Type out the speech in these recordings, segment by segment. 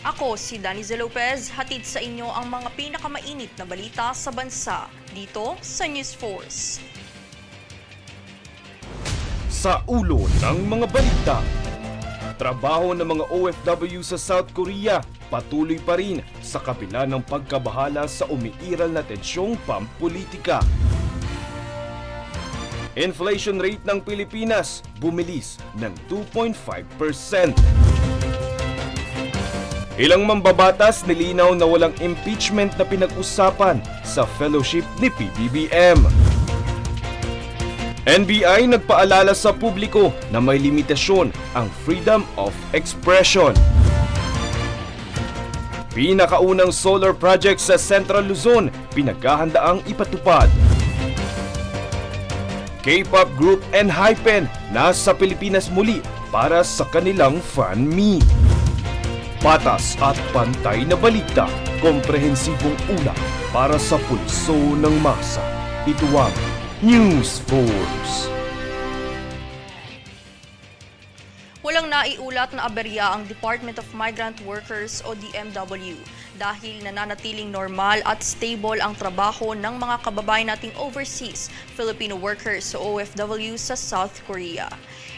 Ako si Danizel Lopez, hatid sa inyo ang mga pinakamainit na balita sa bansa dito sa News Force. Sa ulo ng mga balita, trabaho ng mga OFW sa South Korea patuloy pa rin sa kabila ng pagkabahala sa umiiral na tensyong pampolitika. Inflation rate ng Pilipinas bumilis ng 2.5%. Ilang mambabatas nilinaw na walang impeachment na pinag-usapan sa fellowship ni PBBM. NBI nagpaalala sa publiko na may limitasyon ang freedom of expression. Pinakaunang solar project sa Central Luzon pinaghahandaang ipatupad. K-pop group ENHYPEN nasa Pilipinas muli para sa kanilang fan meet. Patas at pantay na balita, komprehensibong ulat para sa pulso ng masa. Ito ang News Force. Walang naiulat na aberya ang Department of Migrant Workers o DMW dahil nananatiling normal at stable ang trabaho ng mga kababayan nating overseas Filipino workers o OFW sa South Korea.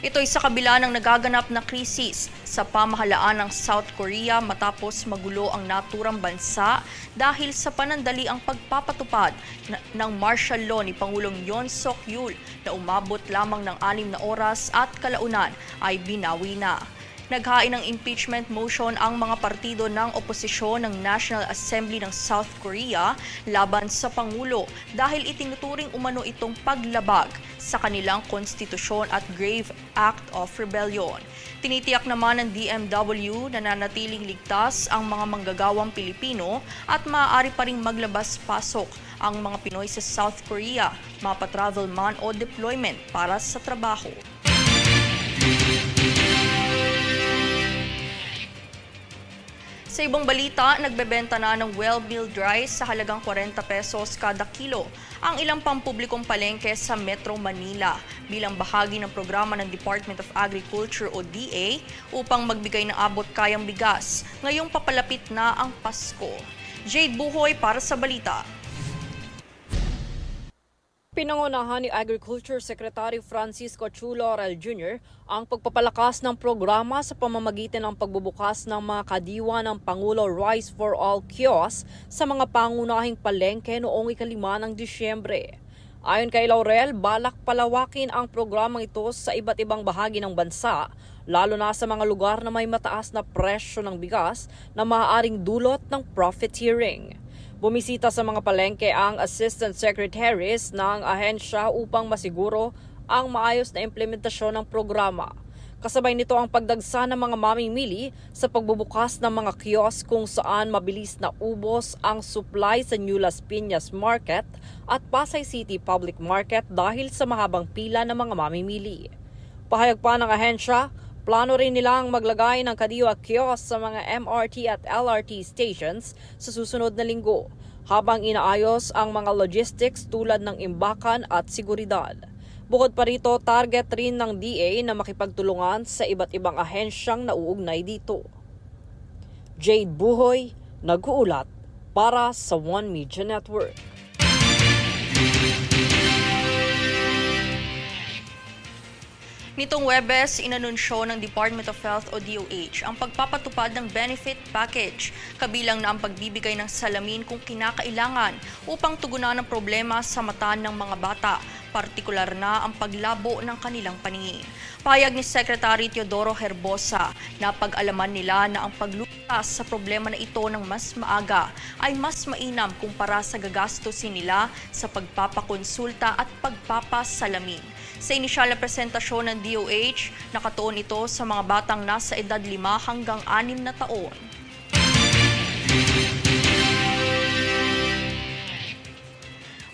Ito'y sa kabila ng nagaganap na krisis sa pamahalaan ng South Korea matapos magulo ang naturang bansa dahil sa panandali ang pagpapatupad ng martial law ni Pangulong Yoon Suk Yeol na umabot lamang ng 6 na oras at kalaunan ay binawi na. Naghain ng impeachment motion ang mga partido ng oposisyon ng National Assembly ng South Korea laban sa Pangulo dahil itinuturing umano itong paglabag sa kanilang konstitusyon at grave act of rebellion. Tinitiyak naman ng DMW na nanatiling ligtas ang mga manggagawang Pilipino at maaari pa ring maglabas-pasok ang mga Pinoy sa South Korea, mapatravel man o deployment para sa trabaho. Sa ibang balita, nagbebenta na ng well-milled rice sa halagang 40 pesos kada kilo ang ilang pampublikong palengke sa Metro Manila bilang bahagi ng programa ng Department of Agriculture o DA upang magbigay ng abot kayang bigas ngayong papalapit na ang Pasko. Jade Buhoy para sa balita. Pinangunahan ni Agriculture Secretary Francisco Chu Laurel Jr. ang pagpapalakas ng programa sa pamamagitan ng pagbubukas ng mga kadiwa ng Pangulo Rice for All Kiosk sa mga pangunahing palengke noong 5 ng Disyembre. Ayon kay Laurel, balak palawakin ang programang ito sa iba't ibang bahagi ng bansa, lalo na sa mga lugar na may mataas na presyo ng bigas na maaaring dulot ng profiteering. Bumisita sa mga palengke ang Assistant Secretaries ng ahensya upang masiguro ang maayos na implementasyon ng programa. Kasabay nito ang pagdagsa ng mga mamimili sa pagbubukas ng mga kiosk kung saan mabilis na ubos ang supply sa New Las Piñas Market at Pasay City Public Market dahil sa mahabang pila ng mga mamimili. Pahayag pa ng ahensya, plano rin nilang maglagay ng kadiwa kiosk sa mga MRT at LRT stations sa susunod na linggo, habang inaayos ang mga logistics tulad ng imbakan at seguridad. Bukod pa rito, target rin ng DA na makipagtulungan sa iba't ibang ahensyang nauugnay dito. Jade Buhoy, nag-uulat para sa One Media Network. Nitong Huwebes, inanunsyo ng Department of Health o DOH ang pagpapatupad ng benefit package, kabilang na ang pagbibigay ng salamin kung kinakailangan upang tugunan ang problema sa mata ng mga bata, partikular na ang paglabo ng kanilang paningin. Payag ni Secretary Teodoro Herbosa na pag-alaman nila na ang paglutas sa problema na ito ng mas maaga ay mas mainam kumpara sa gagastusin nila sa pagpapakonsulta at pagpapasalamin. Sa inisyal na presentasyon ng DOH, nakatuon ito sa mga batang nasa edad 5 hanggang 6 na taon.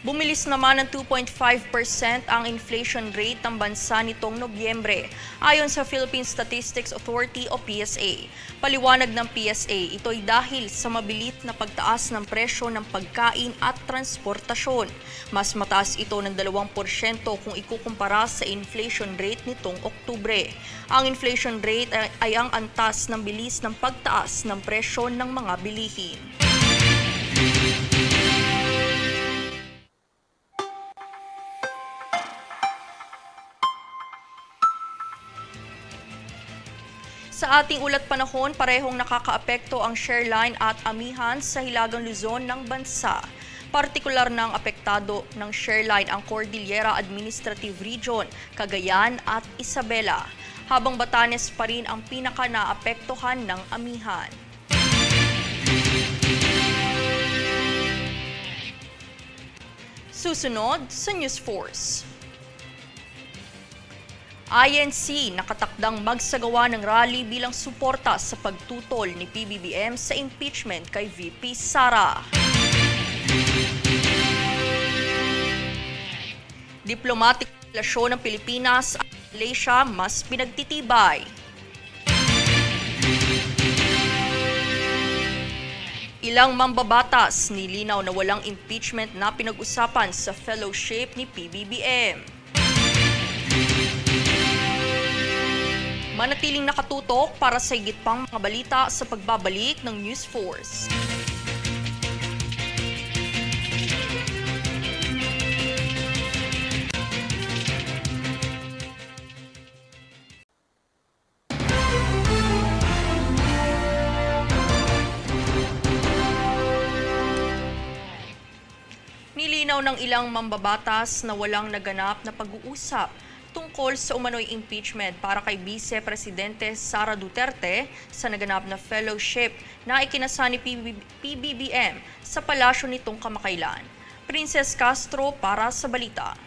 Bumilis naman ng 2.5% ang inflation rate ng bansa nitong Nobyembre, ayon sa Philippine Statistics Authority o PSA. Paliwanag ng PSA, ito'y dahil sa mabilis na pagtaas ng presyo ng pagkain at transportasyon. Mas mataas ito ng 2% kung ikukumpara sa inflation rate nitong Oktubre. Ang inflation rate ay ang antas ng bilis ng pagtaas ng presyo ng mga bilihin. Sa ating ulat panahon, parehong nakakaapekto ang shareline at amihan sa Hilagang Luzon ng bansa. Partikular ng apektado ng shareline ang Cordillera Administrative Region, Cagayan at Isabela, habang Batanes pa rin ang pinaka-naapektuhan ng amihan. Susunod sa News Force. INC nakatakdang magsagawa ng rally bilang suporta sa pagtutol ni PBBM sa impeachment kay VP Sara. Diplomatic relasyon ng Pilipinas at Malaysia mas pinagtitibay. Ilang mambabatas nilinaw na walang impeachment na pinag-usapan sa fellowship ni PBBM. Manatiling nakatutok para sa higit pang mga balita sa pagbabalik ng News Force. Nilinaw ng ilang mambabatas na walang naganap na pag-uusap tungkol sa umano'y impeachment para kay Vice Presidente Sara Duterte sa naganap na fellowship na ikinasa ni PBBM sa palasyo nitong kamakailan. Princess Castro para sa balita.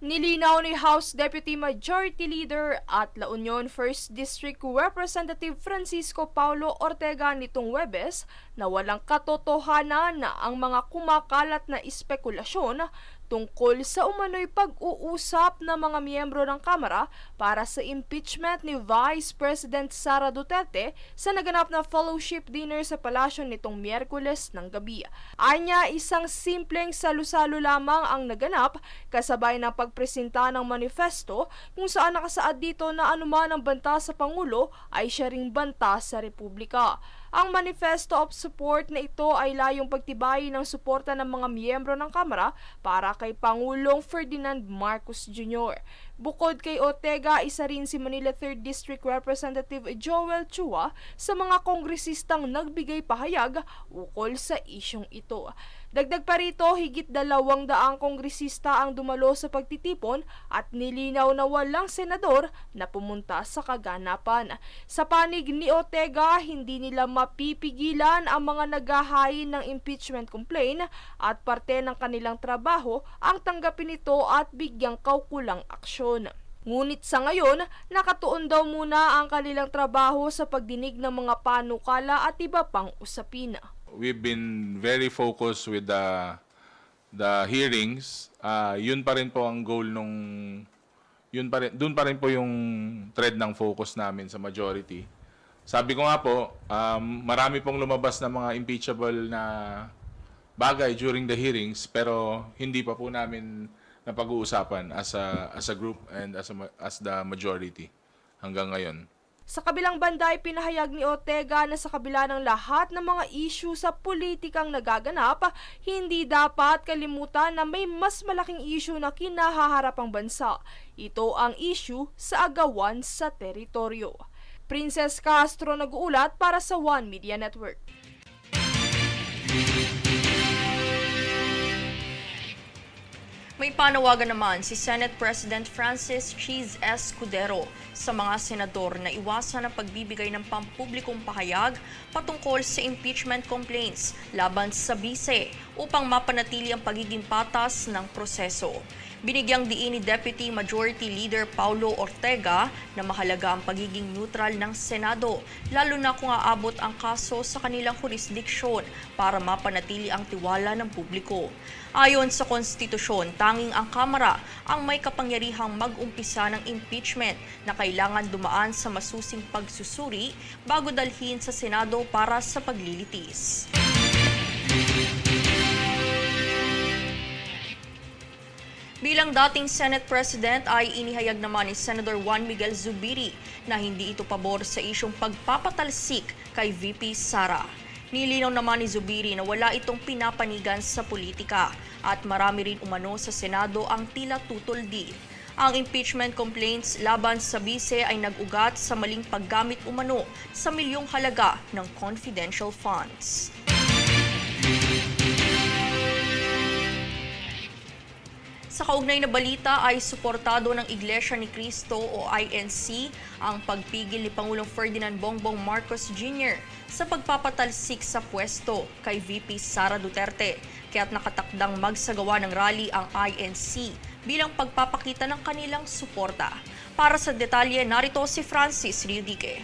Nilinaw ni House Deputy Majority Leader at La Union 1st District Representative Francisco Paulo Ortega nitong Huwebes na walang katotohanan na ang mga kumakalat na espekulasyon tungkol sa umano'y pag-uusap ng mga miyembro ng Kamara para sa impeachment ni Vice President Sara Duterte sa naganap na fellowship dinner sa palasyo nitong Miyerkules ng gabi. Anya, isang simpleng salu-salo lamang ang naganap kasabay ng pagpresenta ng manifesto kung saan nakasaad dito na anuman ang banta sa Pangulo ay siya ring banta sa Republika. Ang Manifesto of Support na ito ay layong pagtibayin ng suporta ng mga miyembro ng Kamara para kay Pangulong Ferdinand Marcos Jr. Bukod kay Ortega, isa rin si Manila 3rd District Representative Joel Chua sa mga kongresistang nagbigay pahayag ukol sa isyong ito. Dagdag pa rito, higit 200 kongresista ang dumalo sa pagtitipon at nilinaw na walang senador na pumunta sa kaganapan. Sa panig ni Ortega, hindi nila mapipigilan ang mga naghahain ng impeachment complaint at parte ng kanilang trabaho ang tanggapin ito at bigyang kaukulang aksyon. Ngunit sa ngayon, nakatuon daw muna ang kanilang trabaho sa pagdinig ng mga panukala at iba pang usapin. We've been very focused with the hearings. Yun pa rin po ang goal doon pa rin po yung thread ng focus namin sa majority. Sabi ko nga po, marami pong lumabas na mga impeachable na bagay during the hearings pero hindi pa po namin napag-uusapan as a group and as the majority hanggang ngayon. Sa kabilang banda ay pinahayag ni Ortega na sa kabila ng lahat ng mga issue sa politikang nagaganap, hindi dapat kalimutan na may mas malaking issue na kinahaharap ang bansa. Ito ang issue sa agawan sa teritoryo. Princess Castro nag-uulat para sa One Media Network. May panawagan naman si Senate President Francis Cheese Escudero sa mga senador na iwasan ang pagbibigay ng pampublikong pahayag patungkol sa impeachment complaints laban sa bise upang mapanatili ang pagiging patas ng proseso. Binigyang diin ni Deputy Majority Leader Paulo Ortega na mahalaga ang pagiging neutral ng Senado, lalo na kung aabot ang kaso sa kanilang jurisdiksyon para mapanatili ang tiwala ng publiko. Ayon sa konstitusyon, tanging ang Kamara ang may kapangyarihang mag-umpisa ng impeachment na kailangan dumaan sa masusing pagsusuri bago dalhin sa Senado para sa paglilitis. Bilang dating Senate President ay inihayag naman ni Senator Juan Miguel Zubiri na hindi ito pabor sa isyong pagpapatalsik kay VP Sara. Nilinaw naman ni Zubiri na wala itong pinapanigan sa politika at marami rin umano sa Senado ang tila tutol din. Ang impeachment complaints laban sa bise ay nag-ugat sa maling paggamit umano sa milyong halaga ng confidential funds. Sa kaugnay na balita ay suportado ng Iglesia ni Cristo o INC ang pagpigil ni Pangulong Ferdinand Bongbong Marcos Jr. sa pagpapatalsik sa pwesto kay VP Sara Duterte, kaya't nakatakdang magsagawa ng rally ang INC bilang pagpapakita ng kanilang suporta. Para sa detalye, narito si Francis Riudique.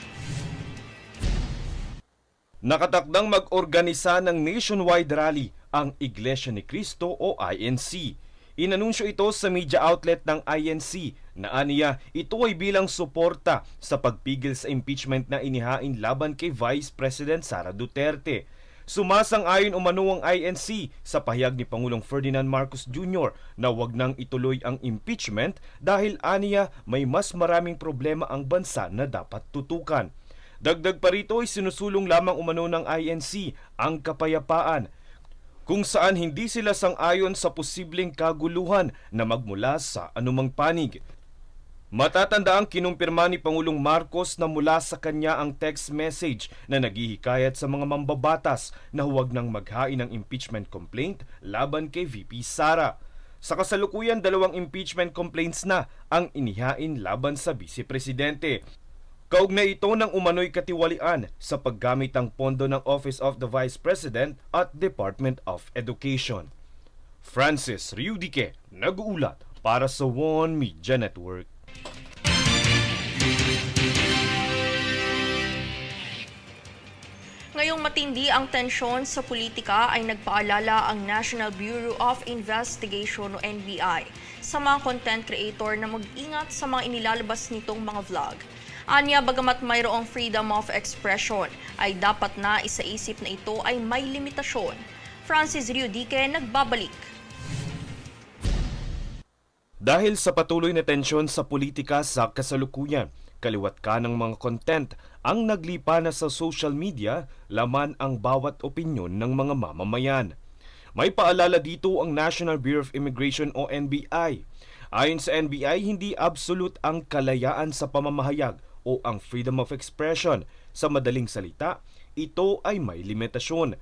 Nakatakdang mag-organisa ng nationwide rally ang Iglesia ni Cristo o INC. Inanunsyo ito sa media outlet ng INC na aniya ito ay bilang suporta sa pagpigil sa impeachment na inihain laban kay Vice President Sara Duterte. Sumasang-ayon umano ang INC sa pahayag ni Pangulong Ferdinand Marcos Jr. na wag nang ituloy ang impeachment dahil aniya may mas maraming problema ang bansa na dapat tutukan. Dagdag pa rito ay sinusulong lamang umano ng INC ang kapayapaan, kung saan hindi sila sang-ayon sa posibleng kaguluhan na magmula sa anumang panig. Matatandaang kinumpirma ni Pangulong Marcos na mula sa kanya ang text message na naghihikayat sa mga mambabatas na huwag nang maghain ng impeachment complaint laban kay VP Sara. Sa kasalukuyan, 2 impeachment complaints na ang inihain laban sa Vice Presidente. Kaugnay ito ng umano'y katiwalian sa paggamit ng pondo ng Office of the Vice President at Department of Education. Francis Riudique, nag-uulat para sa One Media Network. Ngayong matindi ang tensyon sa politika ay nagpaalala ang National Bureau of Investigation o NBI sa mga content creator na mag-ingat sa mga inilalabas nitong mga vlog. Anya, bagamat mayroong freedom of expression, ay dapat na isaisip na ito ay may limitasyon. Francis Riudique, nagbabalik. Dahil sa patuloy na tensyon sa politika sa kasalukuyan, kaliwat ka ng mga content ang naglipa na sa social media, laman ang bawat opinyon ng mga mamamayan. May paalala dito ang National Bureau of Immigration o NBI. Ayon sa NBI, hindi absolute ang kalayaan sa pamamahayag o ang freedom of expression. Sa madaling salita, ito ay may limitasyon.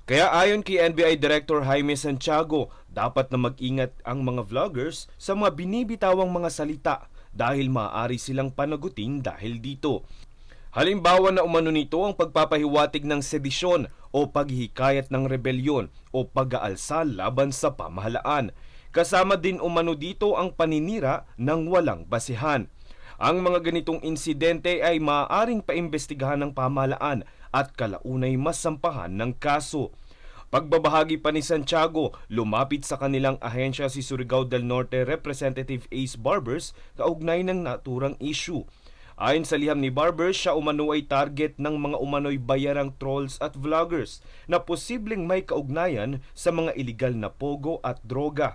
Kaya ayon kay NBI Director Jaime Santiago, dapat na mag-ingat ang mga vloggers sa mga binibitawang mga salita dahil maaari silang panagutin dahil dito. Halimbawa na umano nito ang pagpapahiwatig ng sedisyon o paghihikayat ng rebelyon o pag-aalsa laban sa pamahalaan. Kasama din umano dito ang paninira ng walang basihan. Ang mga ganitong insidente ay maaaring paimbestigahan ng pamahalaan at kalaunay masampahan ng kaso. Pagbabahagi pa ni Santiago, lumapit sa kanilang ahensya si Surigao del Norte Representative Ace Barbers kaugnay ng naturang issue. Ayon sa liham ni Barbers, siya umano ay target ng mga umano'y bayarang trolls at vloggers na posibleng may kaugnayan sa mga iligal na pogo at droga.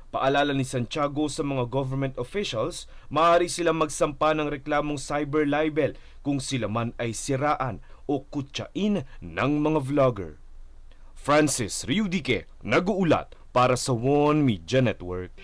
Paalala ni Santiago sa mga government officials, maaari silang magsampa ng reklamong cyber libel kung sila man ay siraan o kutsain ng mga vlogger. Francis Riudique, nag-uulat para sa One Media Network.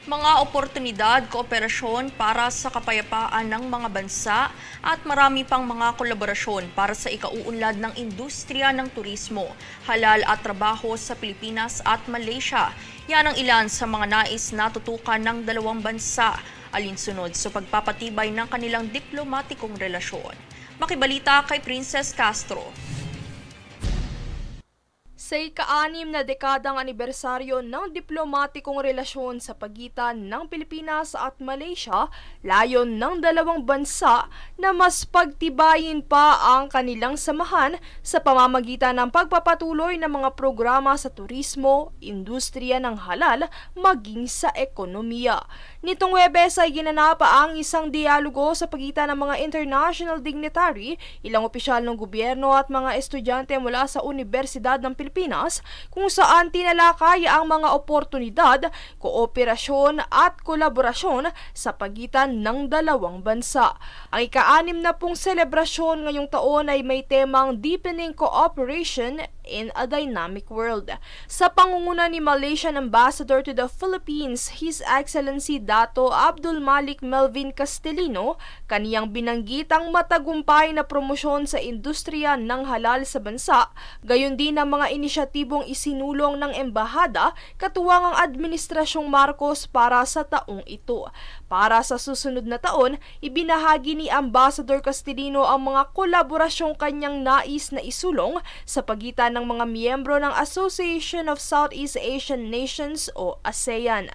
Mga oportunidad, kooperasyon para sa kapayapaan ng mga bansa at marami pang mga kolaborasyon para sa ikauunlad ng industriya ng turismo, halal at trabaho sa Pilipinas at Malaysia. Yan ang ilan sa mga nais na tutukan ng dalawang bansa, alinsunod sa pagpapatibay ng kanilang diplomatikong relasyon. Makibalita kay Princess Castro. Sa ika-6 na dekadang anibersaryo ng diplomatikong relasyon sa pagitan ng Pilipinas at Malaysia, layon ng dalawang bansa na mas pagtibayin pa ang kanilang samahan sa pamamagitan ng pagpapatuloy ng mga programa sa turismo, industriya ng halal, maging sa ekonomiya. Nitong Huwebes ay ginanap ang isang dialogo sa pagitan ng mga international dignitary, ilang opisyal ng gobyerno at mga estudyante mula sa Universidad ng Pilipinas kung saan tinalakay ang mga oportunidad, kooperasyon at kolaborasyon sa pagitan ng dalawang bansa. Ang ika-6 na pong selebrasyon ngayong taon ay may temang Deepening Cooperation in a Dynamic World. Sa pangunguna ni Malaysian Ambassador to the Philippines, His Excellency Dato Abdul Malik Melvin Castellino, kaniyang binanggit ang matagumpay na promosyon sa industriya ng halal sa bansa, gayon din ang mga inisyatibong isinulong ng embahada katuwang ang Administrasyong Marcos para sa taong ito. Para sa susunod na taon, ibinahagi ni Ambassador Castellino ang mga kolaborasyong kanyang nais na isulong sa pagitan ng mga miyembro ng Association of Southeast Asian Nations o ASEAN.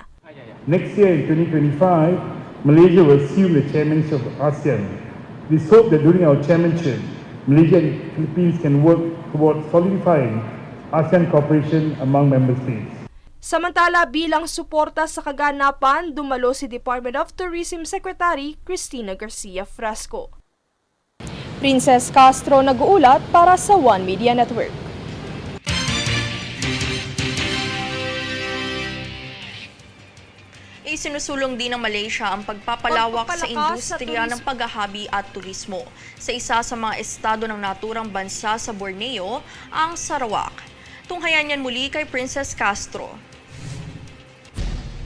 Next year in 2025, Malaysia will assume the chairmanship of ASEAN. We hope that during our chairmanship, Malaysia and Philippines can work towards solidifying ASEAN cooperation among member states. Samantala, bilang suporta sa kaganapan, dumalo si Department of Tourism Secretary Cristina Garcia Frasco. Princess Castro nag-uulat para sa One Media Network. Isinusulong din ng Malaysia ang pagpapalawak sa industriya ng paghahabi at turismo sa isa sa mga estado ng naturang bansa sa Borneo, ang Sarawak. Tunghayan yan muli kay Princess Castro.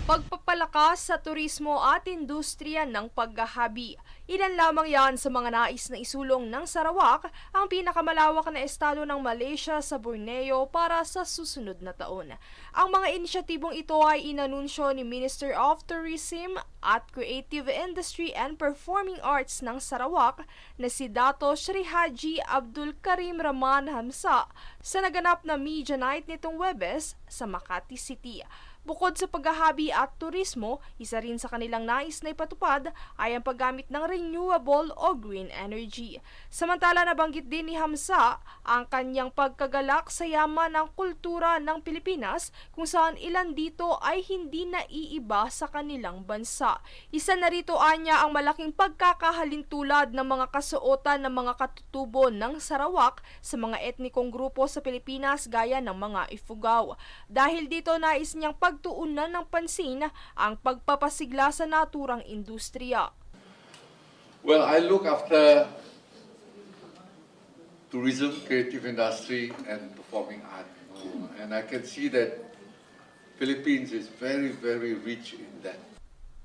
Pagpapalakas sa turismo at industriya ng paghahabi. Ilan lamang yan sa mga nais na isulong ng Sarawak, ang pinakamalawak na estado ng Malaysia sa Borneo para sa susunod na taon. Ang mga inisyatibong ito ay inanunsyo ni Minister of Tourism at Creative Industry and Performing Arts ng Sarawak na si Dato Sri Haji Abdul Karim Rahman Hamsa sa naganap na Media Night nitong Huwebes sa Makati City. Bukod sa paghahabi at turismo, isa rin sa kanilang nais na ipatupad ay ang paggamit ng renewable o green energy. Samantala, nabanggit din ni Hamsa ang kanyang pagkagalak sa yaman ng kultura ng Pilipinas kung saan ilan dito ay hindi naiiba sa kanilang bansa. Isa na rito anya ang malaking pagkakahalintulad ng mga kasuotan ng mga katutubo ng Sarawak sa mga etnikong grupo sa Pilipinas gaya ng mga Ifugao. Dahil dito nais niyang pagtuunan ng pansin ang pagpapasigla sa naturang industriya. Well, I look after tourism, creative industry, and performing art. And I can see that Philippines is very, very rich in that.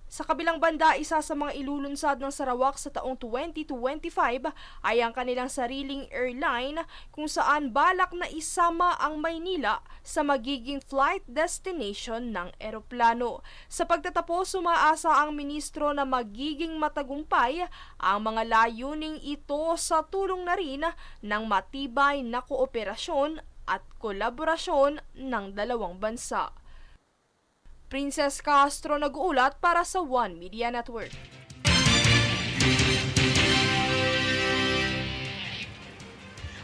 Sa kabilang banda, isa sa mga ilulunsad ng Sarawak sa taong 2025 ay ang kanilang sariling airline kung saan balak na isama ang Maynila sa magiging flight destination ng eroplano. Sa pagtatapos, umaasa ang ministro na magiging matagumpay ang mga layuning ito sa tulong na rin ng matibay na kooperasyon at kolaborasyon ng dalawang bansa. Princess Castro nag-uulat para sa One Media Network.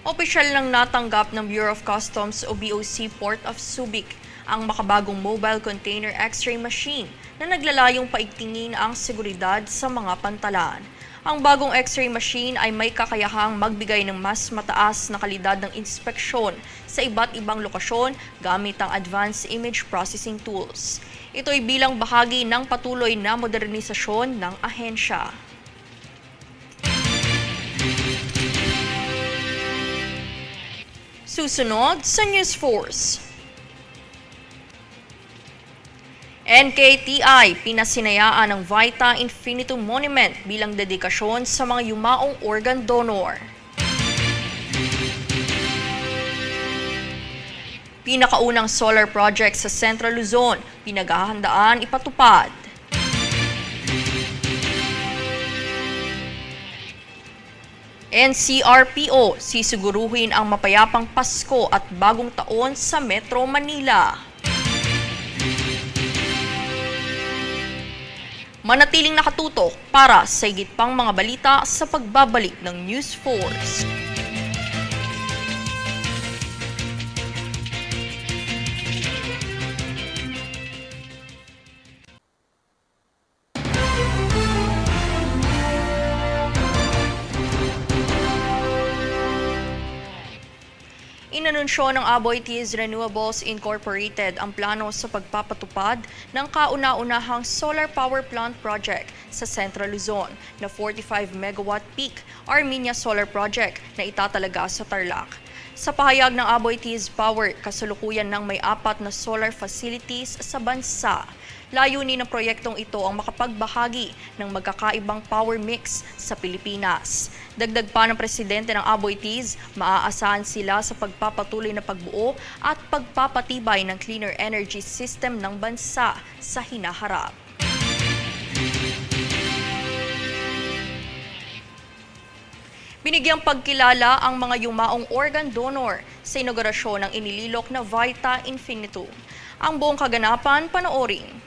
Opisyal nang natanggap ng Bureau of Customs o BOC Port of Subic ang makabagong mobile container X-ray machine na naglalayong paigtingin ang seguridad sa mga pantalan. Ang bagong X-ray machine ay may kakayahang magbigay ng mas mataas na kalidad ng inspeksyon sa iba't ibang lokasyon gamit ang advanced image processing tools. Ito ay bilang bahagi ng patuloy na modernisasyon ng ahensya. Susunod sa News Force. NKTI pinasinayaan ng Vita Infinitum Monument bilang dedikasyon sa mga yumaong organ donor. Pinakaunang solar project sa Central Luzon, pinaghahandaan ipatupad. NCRPO sisiguruhin ang mapayapang Pasko at Bagong Taon sa Metro Manila. Manatiling nakatutok para sa higit pang mga balita sa pagbabalik ng News Force. Inanunsyo ng Aboitiz Renewables Incorporated ang plano sa pagpapatupad ng kauna-unahang solar power plant project sa Central Luzon na 45 megawatt peak Armenia Solar Project na itatalaga sa Tarlac. Sa pahayag ng Aboitiz Power, kasalukuyan ng may 4 na solar facilities sa bansa. Layunin ng proyektong ito ang makapagbahagi ng magkakaibang power mix sa Pilipinas. Dagdag pa ng presidente ng Aboitiz, maaasahan sila sa pagpapatuloy na pagbuo at pagpapatibay ng cleaner energy system ng bansa sa hinaharap. Binigyang pagkilala ang mga yumaong organ donor sa inaugurasyon ng inililok na Vita Infinitum. Ang buong kaganapan panoorin.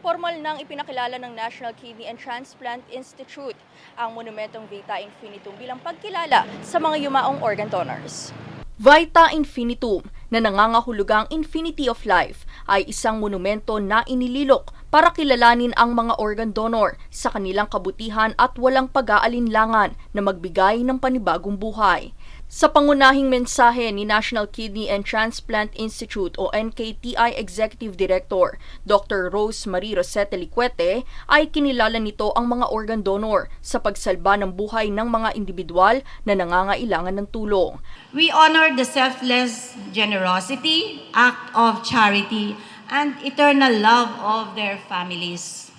Formal nang ipinakilala ng National Kidney and Transplant Institute ang monumentong Vita Infinitum bilang pagkilala sa mga yumaong organ donors. Vita Infinitum, na nangangahulugang Infinity of Life, ay isang monumento na inililok para kilalanin ang mga organ donor sa kanilang kabutihan at walang pag-aalinlangan na magbigay ng panibagong buhay. Sa pangunahing mensahe ni National Kidney and Transplant Institute o NKTI Executive Director Dr. Rose Marie Rosete Liquete, ay kinilala nito ang mga organ donor sa pagsalba ng buhay ng mga individual na nangangailangan ng tulong. We honor the selfless generosity, act of charity, and eternal love of their families,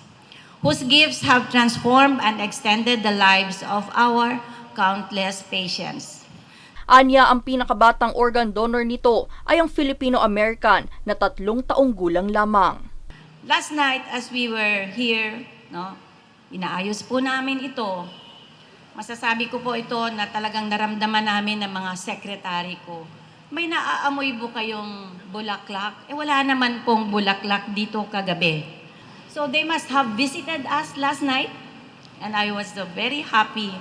whose gifts have transformed and extended the lives of our countless patients. Anya, ang pinakabatang organ donor nito ay ang Filipino-American na 3 taong gulang lamang. Last night, as we were here, inaayos po namin ito. Masasabi ko po ito na talagang naramdaman namin ng mga sekretary ko. May naaamoy po kayong bulaklak? Wala naman pong bulaklak dito kagabi. So they must have visited us last night, and I was very happy.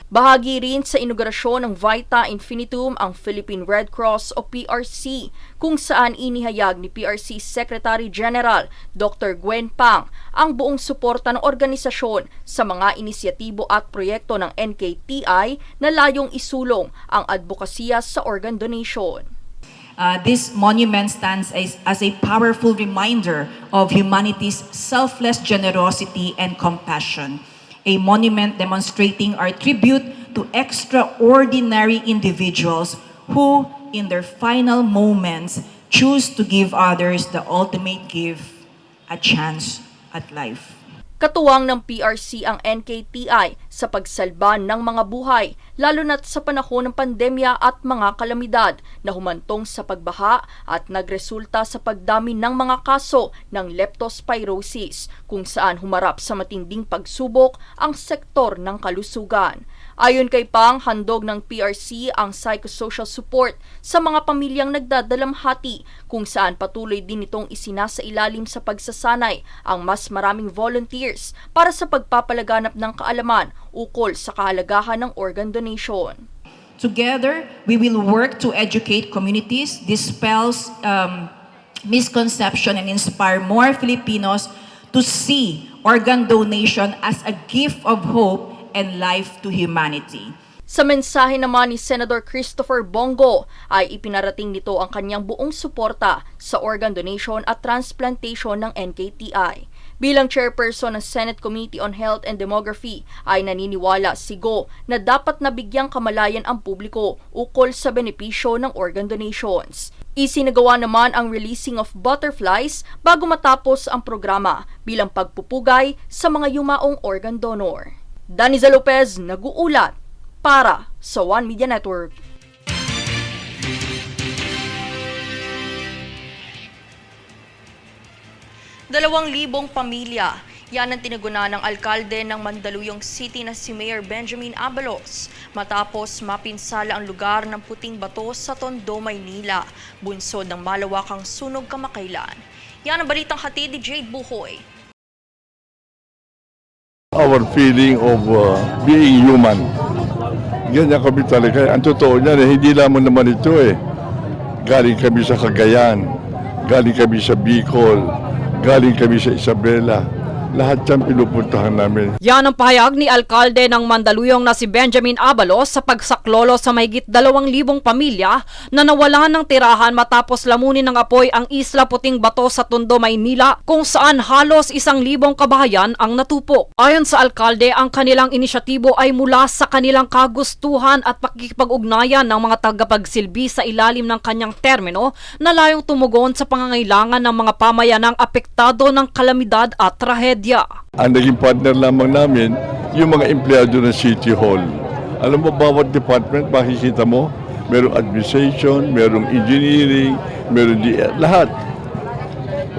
Bahagi rin sa inaugurasyon ng Vita Infinitum ang Philippine Red Cross o PRC, kung saan inihayag ni PRC Secretary General Dr. Gwen Pang ang buong suporta ng organisasyon sa mga inisyatibo at proyekto ng NKTI na layong isulong ang advokasya sa organ donation. This monument stands as a powerful reminder of humanity's selfless generosity and compassion. A monument demonstrating our tribute to extraordinary individuals who, in their final moments, choose to give others the ultimate gift, a chance at life. Katuwang ng PRC ang NKTI sa pagsalba ng mga buhay, lalo na't sa panahon ng pandemya at mga kalamidad na humantong sa pagbaha at nagresulta sa pagdami ng mga kaso ng leptospirosis, kung saan humarap sa matinding pagsubok ang sektor ng kalusugan. Ayon kay Pang, handog ng PRC ang psychosocial support sa mga pamilyang nagdadalamhati, kung saan patuloy din itong isinasailalim sa pagsasanay ang mas maraming volunteers para sa pagpapalaganap ng kaalaman ukol sa kahalagahan ng organ donation. Together, we will work to educate communities, dispel misconception, and inspire more Filipinos to see organ donation as a gift of hope and life to humanity. Sa mensahe naman ni Senator Christopher Bongo ay ipinarating nito ang kanyang buong suporta sa organ donation at transplantation ng NKTI. Bilang chairperson ng Senate Committee on Health and Demography ay naniniwala si Go na dapat nabigyang kamalayan ang publiko ukol sa benepisyo ng organ donations. Isinagawa naman ang releasing of butterflies bago matapos ang programa bilang pagpupugay sa mga yumaong organ donor. Daniza Lopez, nag-uulat para sa One Media Network. Dalawang libong pamilya Yan ang tinaguna ng alkalde ng Mandaluyong City na si Mayor Benjamin Abalos matapos mapinsala ang lugar ng puting bato sa Tondo, Maynila, bunsod ng malawakang sunog kamakailan. Yan ang balitang hatid ni Jade Buhoy. Our feeling of being human. Ganyan kami talaga. Ang totoo niyan, hindi lamang naman ito Galing kami sa Cagayan, galing kami sa Bicol, galing kami sa Isabela. Lahat yan pinupuntahan namin. Yan ang pahayag ni Alkalde ng Mandaluyong na si Benjamin Abalos sa pagsaklolo sa mahigit 2,000 pamilya na nawalan ng tirahan matapos lamunin ng apoy ang Isla Puting Bato sa Tondo, Maynila kung saan halos 1,000 kabahayan ang natupok. Ayon sa Alkalde, ang kanilang inisyatibo ay mula sa kanilang kagustuhan at pakikipag-ugnayan ng mga tagapagsilbi sa ilalim ng kanyang termino na layong tumugon sa pangangailangan ng mga pamayanang apektado ng kalamidad at trahedya. Ang naging partner lamang namin, yung mga empleyado ng City Hall. Alam mo, bawat department, makikita mo, merong administration, merong engineering, merong lahat.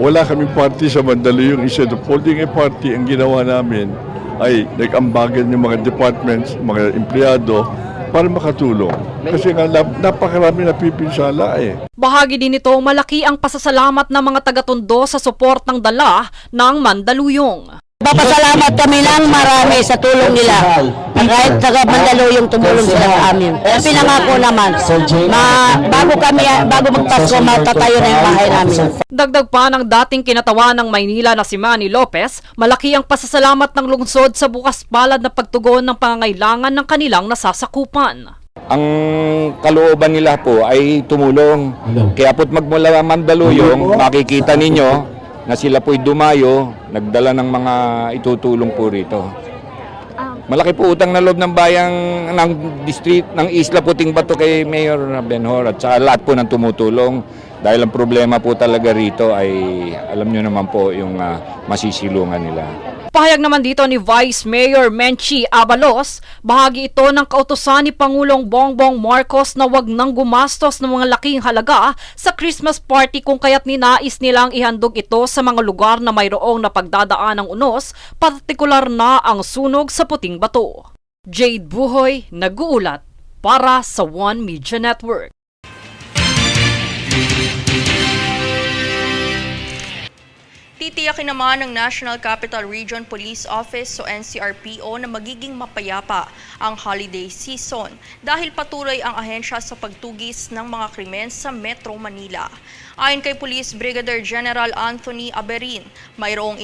Wala kaming party sa Mandaluyong. Instead of holding a party, ang ginawa namin ay nag-ambagan yung mga departments, mga empleyado, para makatulong. Kasi nga napakarami napipinsala Bahagi din ito, malaki ang pasasalamat ng mga taga-Tondo sa suportang dala ng Mandaluyong. Papasalamat kami ng marami sa tulong nila. Kahit taga Mandaluyong tumulong sila sa amin. Pinangako naman, bago magpasko, matatayo na yung bahay namin. Dagdag pa ng dating kinatawan ng Maynila na si Manny Lopez, malaki ang pasasalamat ng lungsod sa bukas palad na pagtugon ng pangangailangan ng kanilang nasasakupan. Ang kalooban nila po ay tumulong. Kaya po't magmula Mandaluyong, makikita ninyo na sila po'y dumayo, nagdala ng mga itutulong po rito. Malaki po utang na loob ng bayang ng district ng Isla Puting Bato kay Mayor Benhor at sa lahat po ng tumutulong. Dahil ang problema po talaga rito ay alam nyo naman po yung masisilungan nila. Pahayag naman dito ni Vice Mayor Menchi Abalos, bahagi ito ng kautusan ni Pangulong Bongbong Marcos na wag nang gumastos ng mga laking halaga sa Christmas party kung kaya't ninais nilang ihandog ito sa mga lugar na mayroong napagdadaan ng unos, partikular na ang sunog sa Puting Bato. Jade Buhoy, nag-uulat para sa One Media Network. Titiyakin naman ng National Capital Region Police Office o NCRPO na magiging mapayapa ang holiday season dahil patuloy ang ahensya sa pagtugis ng mga krimen sa Metro Manila. Ayon kay Police Brigadier General Anthony Aberin, mayroong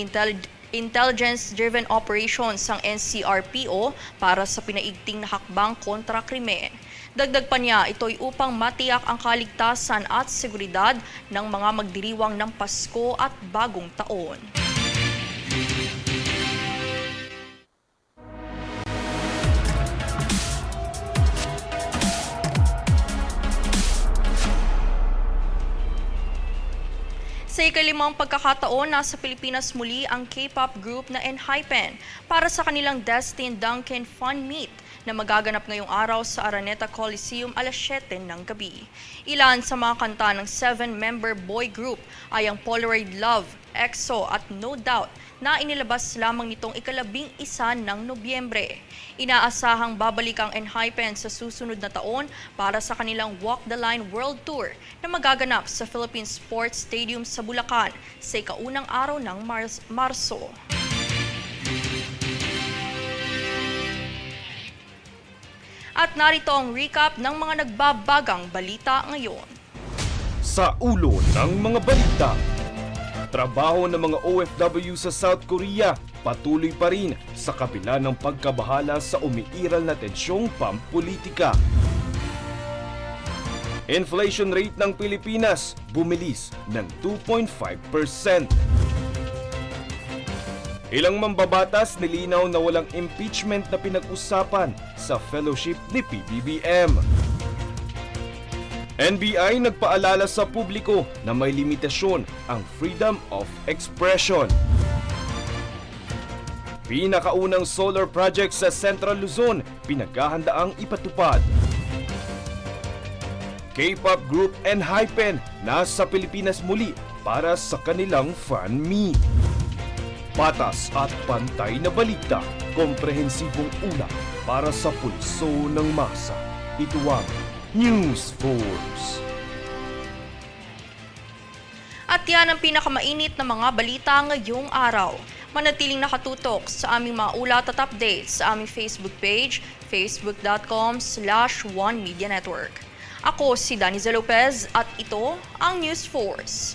intelligence-driven operations ang NCRPO para sa pinaigting na hakbang kontra krimen. Dagdag pa niya, ito'y upang matiyak ang kaligtasan at seguridad ng mga magdiriwang ng Pasko at Bagong Taon. Sa ikalimang pagkakataon, nasa Pilipinas muli ang K-pop group na ENHYPEN para sa kanilang Destin Duncan Fun Meet na magaganap ngayong araw sa Araneta Coliseum alas 7 ng gabi. Ilan sa mga kanta ng 7-member boy group ay ang Polaroid Love, EXO at No Doubt na inilabas lamang nitong ika-11 ng Nobyembre. Inaasahang babalik ang ENHYPEN sa susunod na taon para sa kanilang Walk the Line World Tour na magaganap sa Philippine Sports Stadium sa Bulacan sa ikaunang araw ng Marso. At narito ang recap ng mga nagbabagang balita ngayon. Sa ulo ng mga balita, trabaho ng mga OFW sa South Korea patuloy pa rin sa kabila ng pagkabahala sa umiiral na tensyong pampolitika. Inflation rate ng Pilipinas bumilis ng 2.5%. Ilang mambabatas nilinaw na walang impeachment na pinag-usapan sa fellowship ni PBBM. NBI nagpaalala sa publiko na may limitasyon ang freedom of expression. Pinakaunang solar project sa Central Luzon pinaghahandaang ipatupad. K-pop group ENHYPEN nasa Pilipinas muli para sa kanilang fan meet. Patas at pantay na balita, komprehensibong ulat para sa pulso ng masa. Ito ang News Force. At yan ang pinakamainit na mga balita ngayong araw. Manatiling nakatutok sa aming mga ulat at updates sa aming Facebook page, facebook.com/OneMediaNetwork. Ako si Daniza Lopez at ito ang News Force.